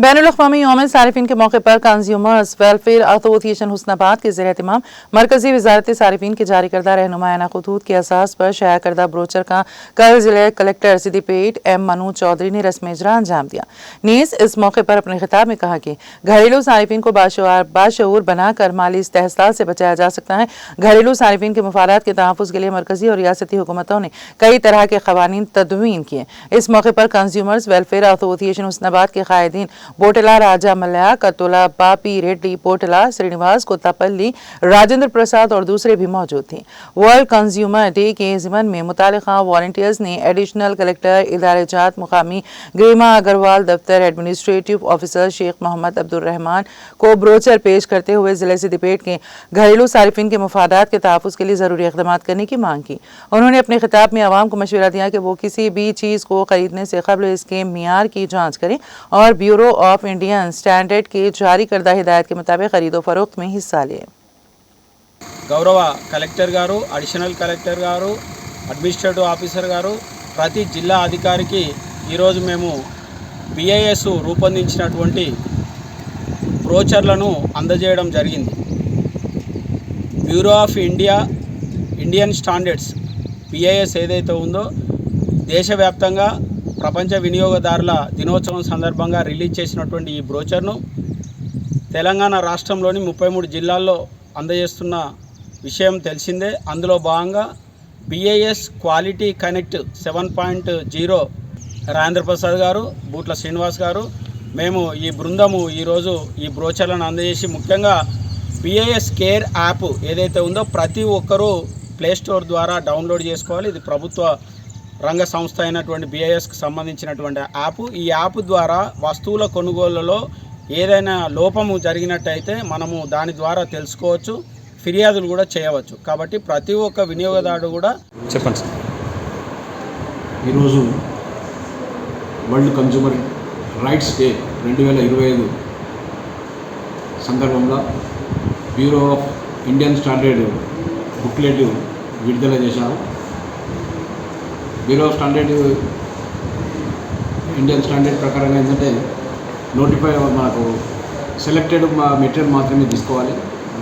बैनुल-अक़वामी यौम सारिफीन के मौके पर कंज्यूमर्स वेलफेयर एसोसिएशन हुस्नाबाद के ज़ेर-ए-एहतमाम मरकजी वज़ारत सारिफीन की जारी करदा रहनुमायाना खतूत के असास पर शाया करदा ब्रोचर का कल जिला कलेक्टर सिद्दीपेट एम मनोज चौधरी ने रस्म इजरा अंजाम दिया। नीज़ इस मौके पर अपने खिताब में कहा कि घरेलू सारिफीन को बाशऊर बनाकर माली इस्तेहसाल से बचाया जा सकता है। घरेलू सारिफीन के मफादात के तहफ़्फ़ुज़ के लिए मरकजी और रियासती हुकूमतों ने कई तरह के क़वानीन तदवीन किए। इस मौके पर कंज्यूमर्स वेलफेयर एसोसिएशन हुस्नाबाद के कायदीन बोटला राजा मलया कतोला पापी रेड्डी पोटला श्रीनिवास कोत्तापल्ली राजेंद्र प्रसाद और दूसरे भी मौजूद थे। वर्ल्ड कंज्यूमर डे के ज़िमन में मुतालिका वॉलंटियर्स ने एडिशनल कलेक्टर इदारे जात मुकामी गरिमा अग्रवाल दफ्तर एडमिनिस्ट्रेटिव ऑफिसर शेख मोहम्मद अब्दुल रहमान को ब्रोचर पेश करते हुए जिले सिद्दीपेट के घरेलू सारिफीन के मफादात के तहफ़्फ़ुज़ के लिए ज़रूरी इक़दाम करने की मांग की। उन्होंने अपने खिताब में आवाम को मशवरा दिया कि वो किसी भी चीज़ को खरीदने से कबल इसके मियार की जाँच करें और ब्यूरो ऑफ इंडियन स्टैंडर्ड के जारी करदा हिदायत के मुताबिक खरीदो फरोख्त में हिस्सा लें। गौरव कलेक्टर गारू अडिशनल कलेक्टर गारू अड्मिनिस्ट्रेटिव आफीसर गारू प्रति जिल्ला अधिकारिकी ఈరోజు మేము BIS రూపొందించినటువంటి బ్రోచర్లను అందజేయడం జరిగింది। Bureau of Indian standards BIS ఏదైతే ఉందో దేశవ్యాప్తంగా ప్రపంచ వినియోగదారుల దినోత్సవం సందర్భంగా రిలీజ్ చేసినటువంటి ఈ బ్రోచర్ను తెలంగాణ రాష్ట్రంలోని 33 జిల్లాల్లో అందజేస్తున్న విషయం తెలిసిందే। అందులో భాగంగా BIS quality connect 7.0 Rajendra Prasad గారు బూట్ల శ్రీనివాస్ గారు మేము ఈ బృందము ఈరోజు ఈ బ్రోచర్లను అందజేసి ముఖ్యంగా BIS కేర్ యాప్ ఏదైతే ఉందో ప్రతి ఒక్కరూ ప్లే స్టోర్ ద్వారా డౌన్లోడ్ చేసుకోవాలి। ఇది ప్రభుత్వ రంగ సంస్థ అయినటువంటి BISకి సంబంధించినటువంటి యాప్। ఈ యాప్ ద్వారా వస్తువుల కొనుగోలులో ఏదైనా లోపము జరిగినట్టయితే మనము దాని ద్వారా తెలుసుకోవచ్చు, ఫిర్యాదులు కూడా చేయవచ్చు। కాబట్టి ప్రతి ఒక్క వినియోగదారుడు కూడా చెప్పండి సార్। ఈరోజు వరల్డ్ కన్జ్యూమర్ రైట్స్ డే 2025 సందర్భంగా bureau of Indian standard booklet విడుదల చేశారు। బ్యూరో ఆఫ్ ఇండియన్ స్టాండర్డ్ ప్రకారంగా ఏంటంటే నోటిఫై మనకు సెలెక్టెడ్ మెటీరియల్ మాత్రమే తీసుకోవాలి।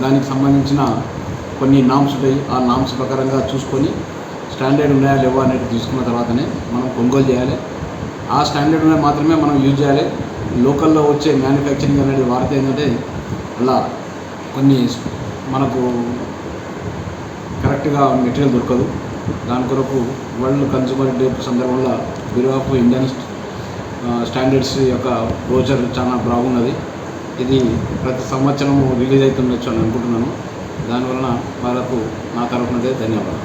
దానికి సంబంధించిన కొన్ని నామ్స్ ఉంటాయి, ఆ నామ్స్ ప్రకారంగా చూసుకొని స్టాండర్డ్ ఉన్నాయా లేవా అనేది తీసుకున్న తర్వాతనే మనం కొనుగోలు చేయాలి। ఆ స్టాండర్డ్ ఉన్నాయి మాత్రమే మనం యూజ్ చేయాలి। లోకల్లో వచ్చే మ్యానుఫ్యాక్చరింగ్ అనేది వాడితే ఏంటంటే అలా కొన్ని మనకు కరెక్ట్గా మెటీరియల్ దొరకదు। దాని కొరకు వరల్డ్ కన్జ్యూమర్ డే సందర్భంగా బ్యూరో ఆఫ్ ఇండియన్ స్టాండర్డ్స్ యొక్క బ్రోచర్ చాలా బాగున్నది। ఇది ప్రతి సంవత్సరం రిలీజ్ అవుతుండొచ్చు అని అనుకుంటున్నాను। దానివలన వాళ్ళకు నా తరఫున ధన్యవాదాలు।